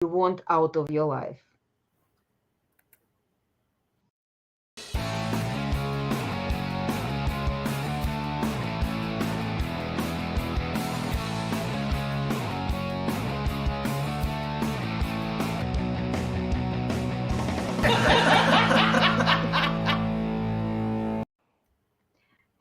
you want out of your life?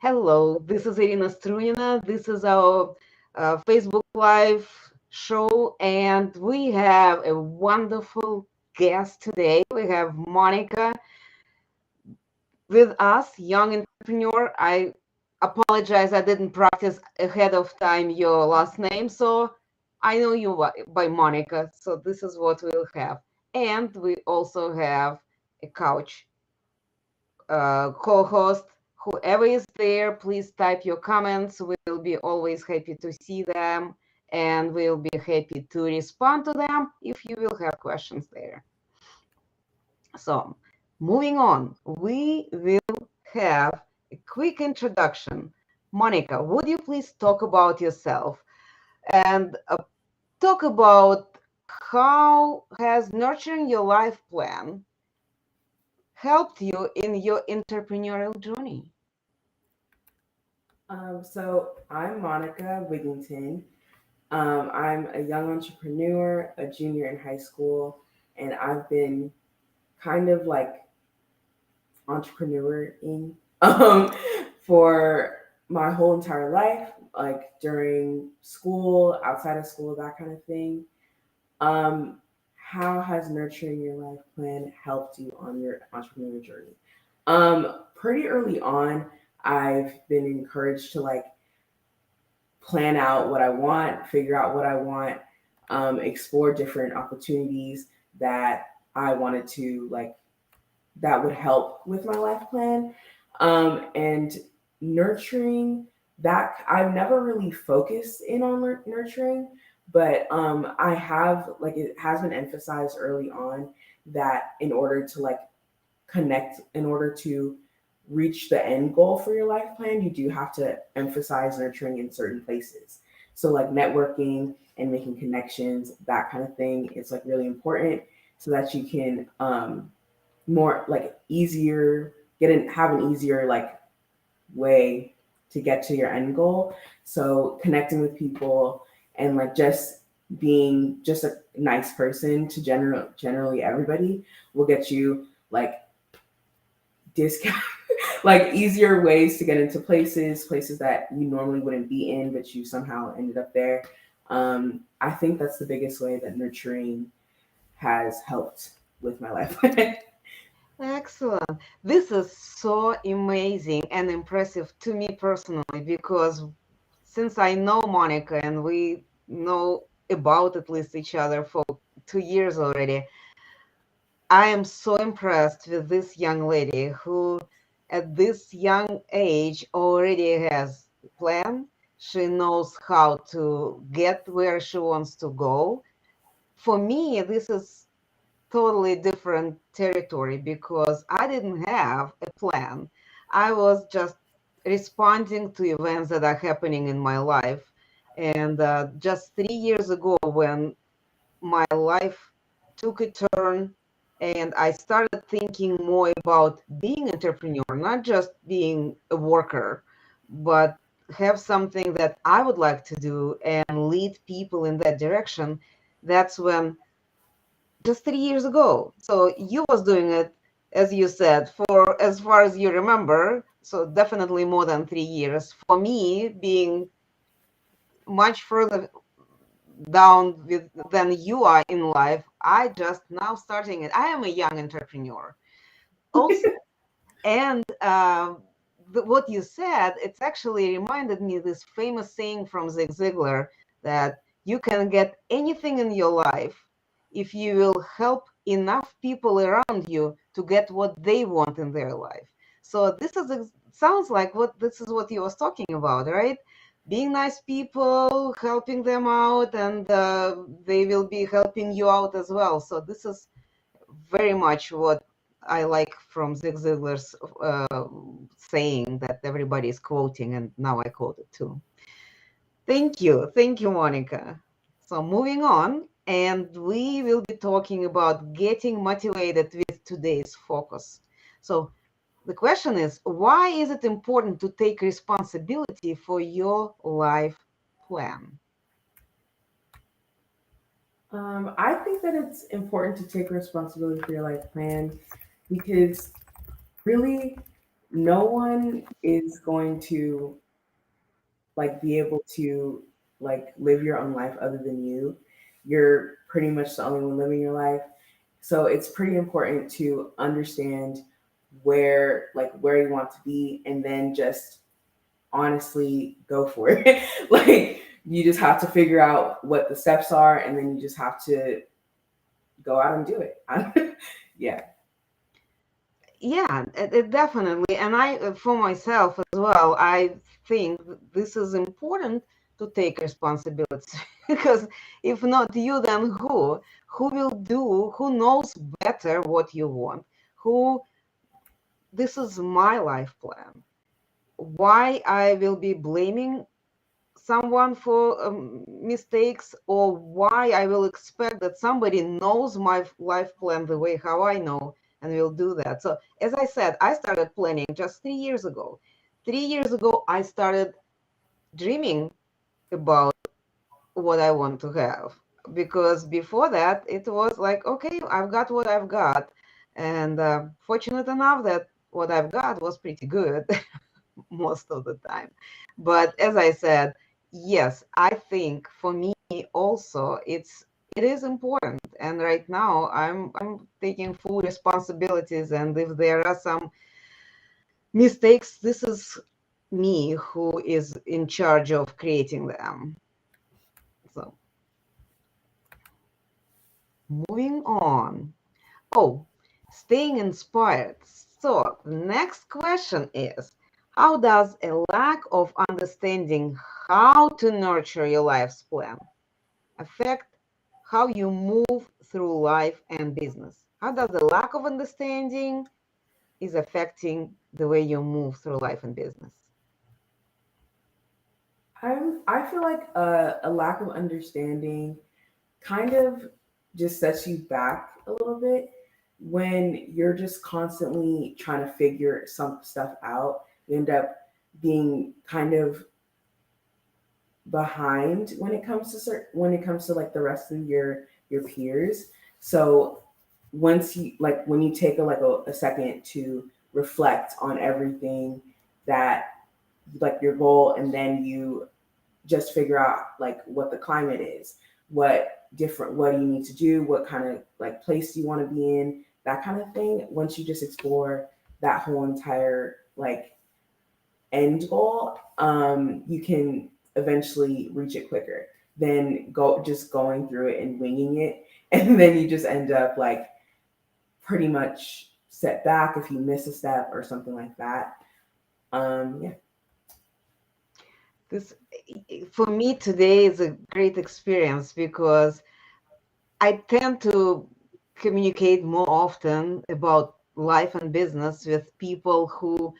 Hello, this is Irina Strunina. This is our Facebook Live show, and we have a wonderful guest today. We have Monica with us, young entrepreneur. I apologize, I didn't practice ahead of time your last name, so I know you by Monica. So this is what we'll have. And we also have a couch co-host. Whoever is there, please type your comments. We'll be always happy to see them, and we'll be happy to respond to them if you will have questions there. So moving on, we will have a quick introduction. Monica, would you please talk about yourself and talk about how has nurturing your life plan helped you in your entrepreneurial journey? So I'm Monica Wigington. I'm a young entrepreneur, a junior in high school, and I've been kind of like entrepreneuring for my whole entire life, like during school, outside of school, that kind of thing. Um, how has nurturing your life plan helped you on your entrepreneurial journey? Pretty early on, I've been encouraged to like plan out what I want, figure out what I want, explore different opportunities that I wanted to like that would help with my life plan. And nurturing that, I've never really focused in on nurturing, but I have like it has been emphasized early on that in order to like connect, in order to reach the end goal for your life plan, you do have to emphasize nurturing in certain places. So like networking and making connections, that kind of thing is like really important so that you can more like easier have an easier like way to get to your end goal. So connecting with people and like just being just a nice person to generally everybody will get you like discount like easier ways to get into places that you normally wouldn't be in, but you somehow ended up there. I think that's the biggest way that nurturing has helped with my life. Excellent. This is so amazing and impressive to me personally because since I know Monica and we know about at least each other for 2 years already, I am so impressed with this young lady who at this young age already has a plan. She knows how to get where she wants to go. For me, this is totally different territory because I didn't have a plan. I was just responding to events that are happening in my life. And just 3 years ago, when my life took a turn and I started thinking more about being an entrepreneur, not just being a worker, but have something that I would like to do and lead people in that direction. That's when just 3 years ago. So you was doing it, as you said, for as far as you remember. So definitely more than 3 years. For me, being much further down than you are in life, I just now starting it. I am a young entrepreneur also, and what you said, it's actually reminded me this famous saying from Zig Ziglar that you can get anything in your life if you will help enough people around you to get what they want in their life. So this is sounds like what this is what you was talking about, right? Being nice people, helping them out, and they will be helping you out as well. So this is very much what I like from Zig Ziglar's saying that everybody is quoting, and now I quote it too. Thank you, Monica. So moving on, and we will be talking about getting motivated with today's focus. So the question is, why is it important to take responsibility for your life plan? I think that it's important to take responsibility for your life plan because really no one is going to like be able to like live your own life other than you. You're pretty much the only one living your life. So it's pretty important to understand where you want to be and then just honestly go for it. Like you just have to figure out what the steps are and then you just have to go out and do it. Yeah. Yeah, it definitely. And for myself as well, I think this is important to take responsibility because if not you, then who? Who will do? Who knows better what you want? Who? This is my life plan. Why I will be blaming someone for mistakes, or why I will expect that somebody knows my life plan the way how I know and will do that. So as I said, I started planning just 3 years ago. 3 years ago, I started dreaming about what I want to have, because before that it was like, okay, I've got what I've got, and fortunate enough that what I've got was pretty good most of the time. But as I said, yes, I think for me also it is important. And right now I'm taking full responsibilities. And if there are some mistakes, this is me who is in charge of creating them. So moving on. Oh, staying inspired. So the next question is, how does a lack of understanding how to nurture your life's plan affect how you move through life and business? How does the lack of understanding is affecting the way you move through life and business? I feel like a lack of understanding kind of just sets you back a little bit when you're just constantly trying to figure some stuff out. You end up being kind of behind when it comes to when it comes to like the rest of your peers. So once you like when you take a second to reflect on everything that like your goal, and then you just figure out like what the climate is, what do you need to do, what kind of like place do you want to be in, that kind of thing. Once you just explore that whole entire like end goal, you can eventually reach it quicker than going through it and winging it. And then you just end up like pretty much set back if you miss a step or something like that. Yeah. This, for me, today is a great experience because I tend to communicate more often about life and business with people who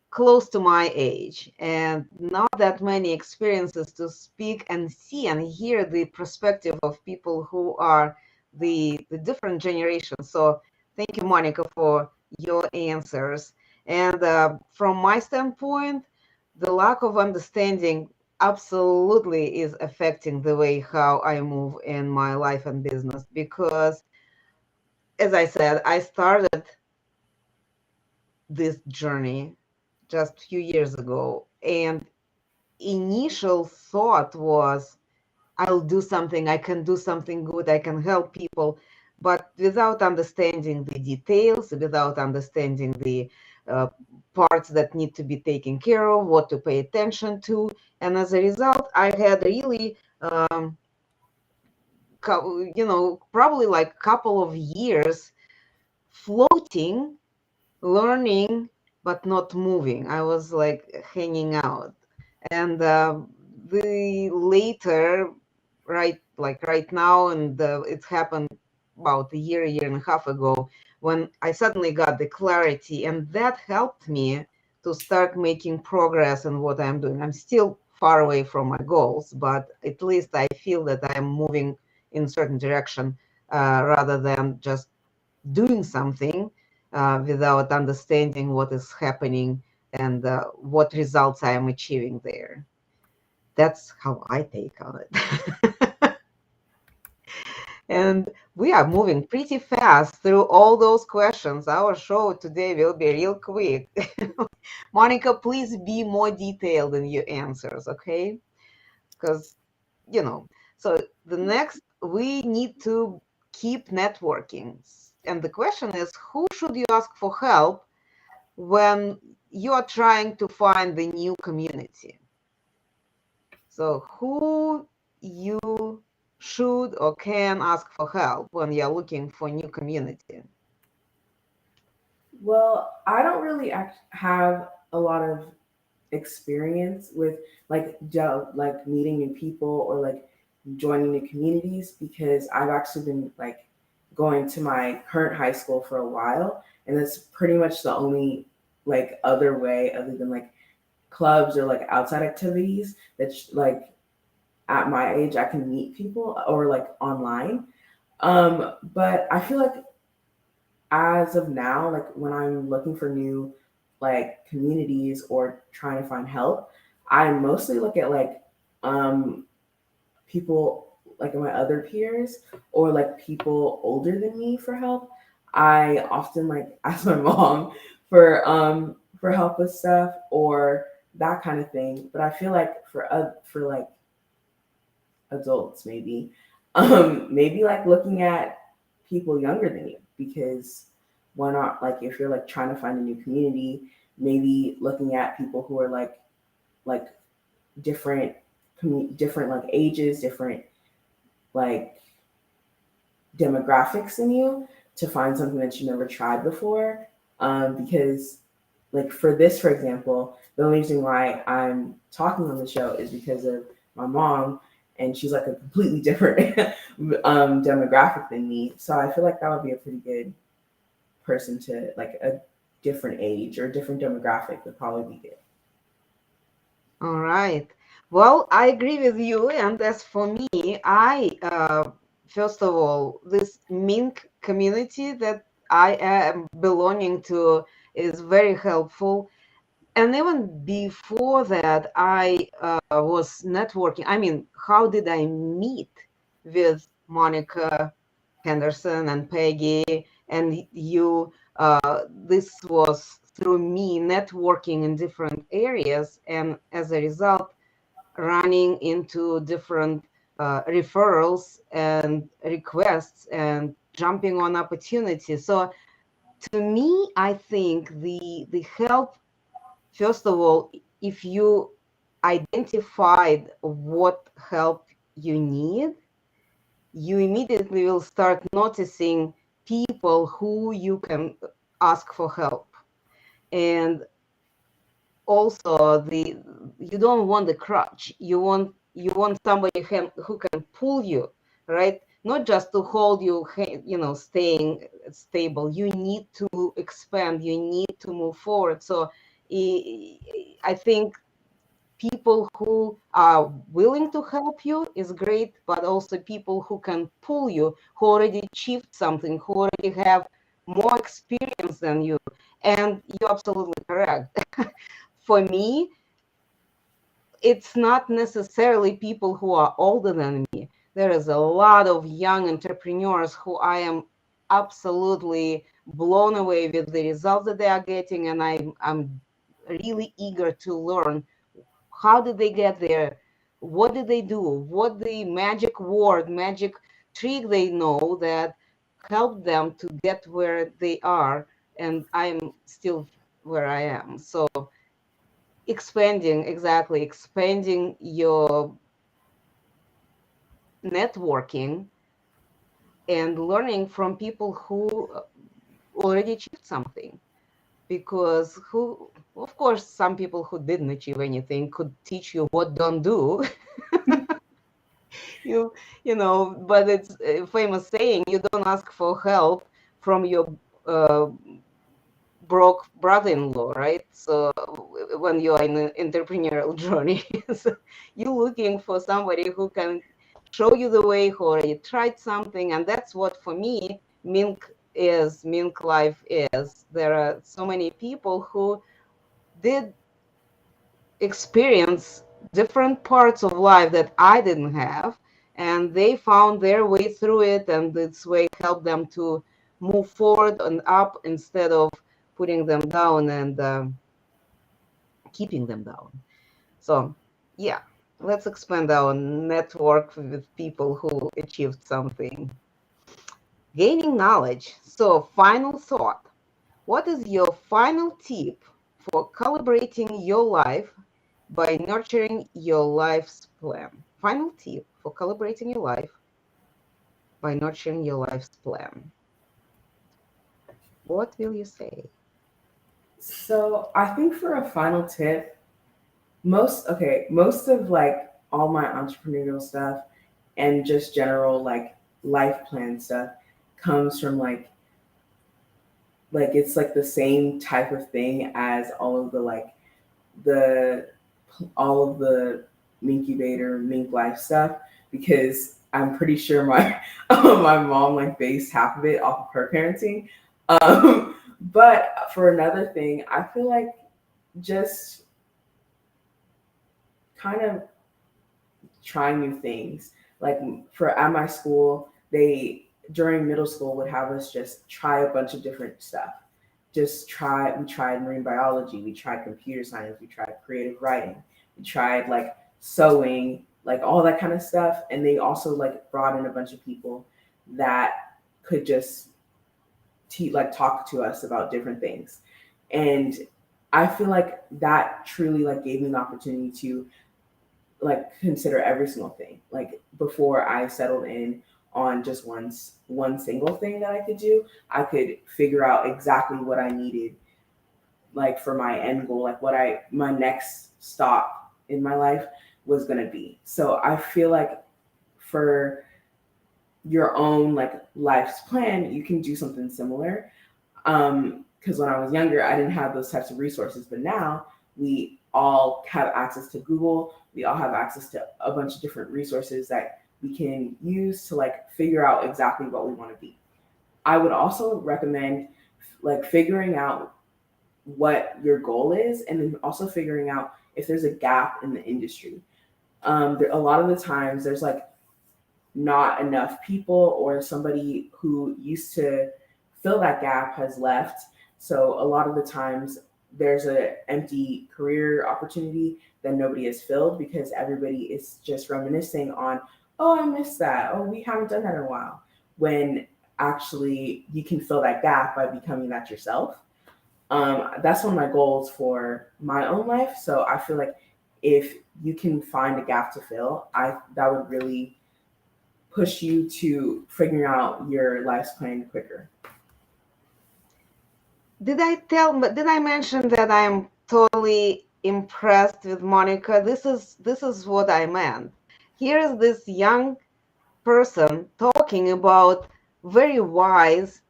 close to my age, and not that many experiences to speak and see and hear the perspective of people who are the different generations. So thank you, Monica, for your answers. And from my standpoint, the lack of understanding absolutely is affecting the way how I move in my life and business, because as I said, I started this journey just a few years ago, and initial thought was, I'll do something, I can do something good, I can help people, but without understanding the details, without understanding the uh, parts that need to be taken care of, what to pay attention to. And as a result, I had really probably like a couple of years floating, learning, but not moving. I was like hanging out. And the later, right now, and it happened about a year and a half ago, when I suddenly got the clarity, and that helped me to start making progress in what I'm doing. I'm still far away from my goals, but at least I feel that I'm moving in certain direction rather than just doing something without understanding what is happening and what results I am achieving there. That's how I take on it. And we are moving pretty fast through all those questions. Our show today will be real quick. Monica, please be more detailed in your answers, okay? Because, you know, so the next, we need to keep networking. And the question is, who should you ask for help when you are trying to find the new community? So who you should or can ask for help when you're looking for new community? Well, I don't really have a lot of experience with like meeting new people or like joining new communities because I've actually been like going to my current high school for a while, and that's pretty much the only like other way other than like clubs or like outside activities that's like at my age I can meet people or like online. But I feel like as of now, like when I'm looking for new like communities or trying to find help, I mostly look at like um people like my other peers or like people older than me for help. I often like ask my mom for help with stuff or that kind of thing. But I feel like for like adults maybe maybe like looking at people younger than you because why not like if you're like trying to find a new community maybe looking at people who are like different different like ages different like demographics than you to find something that you never tried before because like for this for example the only reason why I'm talking on the show is because of my mom and she's like a completely different demographic than me so I feel like that would be a pretty good person to like a different age or a different demographic would probably be good. All right. Well, I agree with you. And as for me, first of all, this Mink community that I am belonging to is very helpful. And even before that, I was networking. I mean, how did I meet with Monica, Henderson, and Peggy, and you? This was through me networking in different areas, and as a result, running into different referrals and requests and jumping on opportunities. So to me, I think the help, first of all, if you identified what help you need, you immediately will start noticing people who you can ask for help. And also you don't want the crutch. You want somebody who can pull you, right? Not just to hold you, staying stable. You need to expand. You need to move forward. So I think people who are willing to help you is great, but also people who can pull you, who already achieved something, who already have more experience than you. And you're absolutely correct. For me, it's not necessarily people who are older than me. There is a lot of young entrepreneurs who I am absolutely blown away with the results that they are getting, and I'm really eager to learn how did they get there, what did they do, what the magic word, magic trick they know that helped them to get where they are, and I'm still where I am. So expanding your networking and learning from people who already achieved something, because of course some people who didn't achieve anything could teach you what don't do. But it's a famous saying, you don't ask for help from your uh, broke brother-in-law, right? So when you are in an entrepreneurial journey, so you're looking for somebody who can show you the way, who already tried something. And that's what for me MinkLife is. There are so many people who did experience different parts of life that I didn't have, and they found their way through it, and this way helped them to move forward and up instead of putting them down and keeping them down. So, yeah, let's expand our network with people who achieved something. Gaining knowledge. So, final thought. What is your final tip for calibrating your life by nurturing your life's plan? Final tip for calibrating your life by nurturing your life's plan. What will you say? So I think for a final tip, most of like all my entrepreneurial stuff and just general like life plan stuff comes from like it's like the same type of thing as the all of the Minkubator, Mink Life stuff because I'm pretty sure my my mom like based half of it off of her parenting. But for another thing, I feel like just kind of trying new things. Like for at my school, they during middle school would have us just try a bunch of different stuff. We tried marine biology, we tried computer science, we tried creative writing, we tried like sewing, like all that kind of stuff. And they also like brought in a bunch of people that could just like talk to us about different things. And I feel like that truly like gave me the opportunity to like consider every single thing. Like before I settled in on just one single thing that I could do, I could figure out exactly what I needed like for my end goal, like what I my next stop in my life was going to be. So I feel like for your own like life's plan, you can do something similar. Because when I was younger, I didn't have those types of resources, but now we all have access to Google. We all have access to a bunch of different resources that we can use to like figure out exactly what we want to be. I would also recommend like figuring out what your goal is and then also figuring out if there's a gap in the industry. A lot of the times there's like not enough people or somebody who used to fill that gap has left. So a lot of the times there's an empty career opportunity that nobody has filled because everybody is just reminiscing on, oh, I missed that. Oh, we haven't done that in a while. When actually you can fill that gap by becoming that yourself. That's one of my goals for my own life. So I feel like if you can find a gap to fill, that would really push you to figuring out your life's plan quicker. Did I mention that I'm totally impressed with Monica? This is what I meant. Here is this young person talking about very wise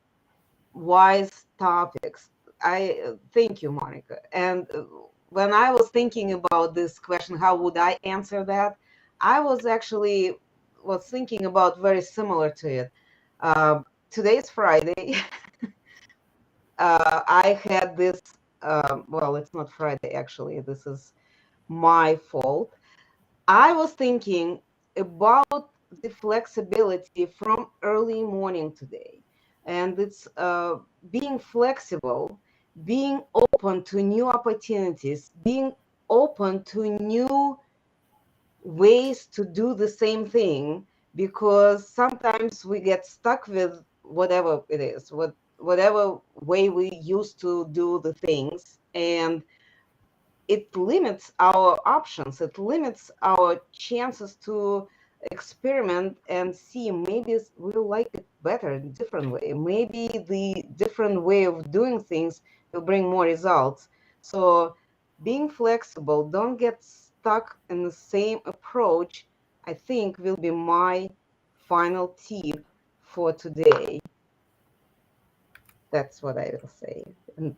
topics. I thank you, Monica. And when I was thinking about this question, how would I answer that? I was thinking about very similar to it. Today's Friday. I had this. Well, it's not Friday actually. This is my fault. I was thinking about the flexibility from early morning today, and it's being flexible, being open to new opportunities, being open to new ways to do the same thing, because sometimes we get stuck with whatever it is, whatever way we used to do the things, and it limits our options, it limits our chances to experiment and see maybe we'll like it better in a different way. Maybe the different way of doing things will bring more results. So being flexible, don't get stuck in the same approach, I think will be my final tip for today. That's what I will say.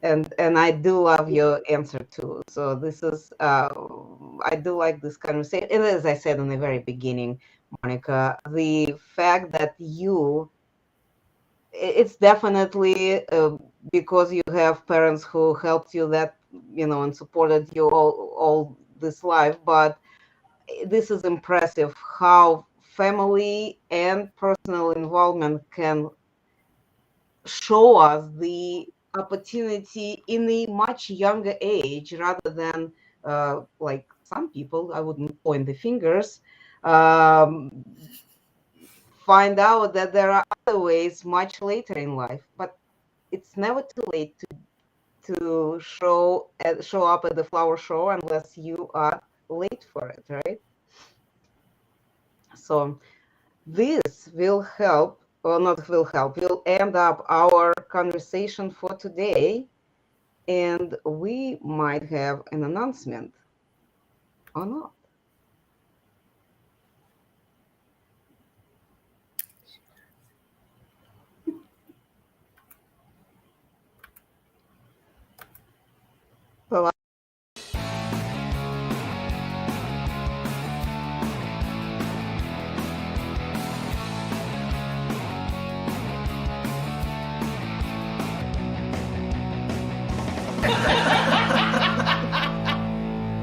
And I do love your answer too. So this is I do like this conversation. And as I said in the very beginning, Monica, the fact that it's definitely because you have parents who helped you that and supported you all this life, but this is impressive how family and personal involvement can show us the opportunity in a much younger age rather than like some people, I wouldn't point the fingers, um, find out that there are other ways much later in life. But it's never too late to show up at the flower show unless you are late for it, right? So this will help, or not will help, will end up our conversation for today, and we might have an announcement or not. So